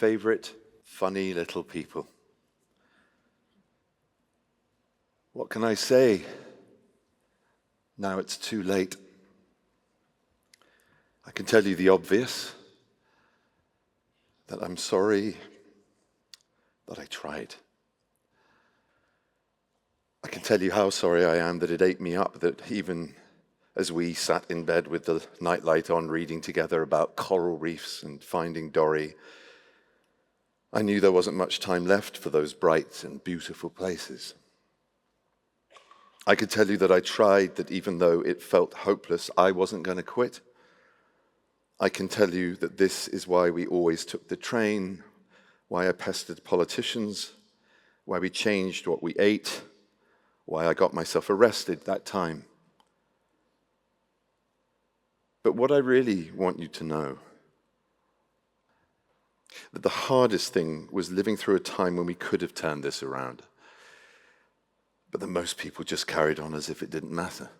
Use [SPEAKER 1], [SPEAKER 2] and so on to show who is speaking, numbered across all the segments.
[SPEAKER 1] favorite funny little people. What can I say? Now it's too late. I can tell you the obvious, that I'm sorry that I tried. I can tell you how sorry I am that it ate me up, that even as we sat in bed with the nightlight on reading together about coral reefs and finding Dory, I knew there wasn't much time left for those bright and beautiful places. I could tell you that I tried, that even though it felt hopeless, I wasn't going to quit. I can tell you that this is why we always took the train, why I pestered politicians, why we changed what we ate, why I got myself arrested that time. But what I really want you to know, that the hardest thing was living through a time when we could have turned this around, but that most people just carried on as if it didn't matter.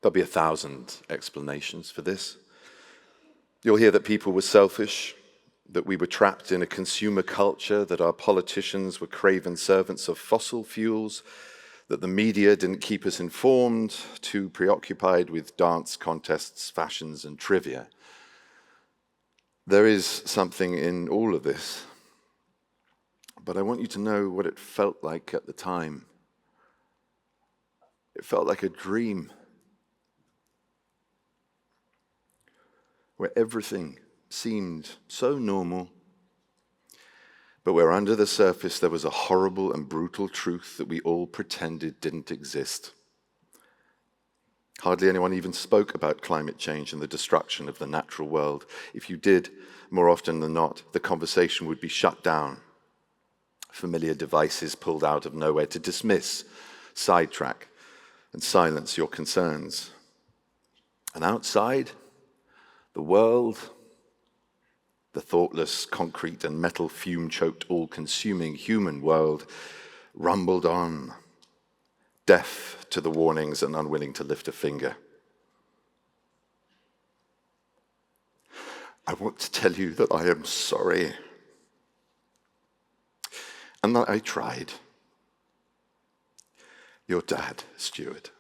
[SPEAKER 1] There'll be 1,000 explanations for this. You'll hear that people were selfish, that we were trapped in a consumer culture, that our politicians were craven servants of fossil fuels, that the media didn't keep us informed, too preoccupied with dance contests, fashions, and trivia. There is something in all of this, but I want you to know what it felt like at the time. It felt like a dream, where everything seemed so normal, but where under the surface there was a horrible and brutal truth that we all pretended didn't exist. Hardly anyone even spoke about climate change and the destruction of the natural world. If you did, more often than not, the conversation would be shut down. Familiar devices pulled out of nowhere to dismiss, sidetrack, and silence your concerns. And outside, the world, the thoughtless, concrete and metal fume-choked, all-consuming human world, rumbled on, deaf to the warnings and unwilling to lift a finger. I want to tell you that I am sorry, and that I tried. Your dad, Stuart.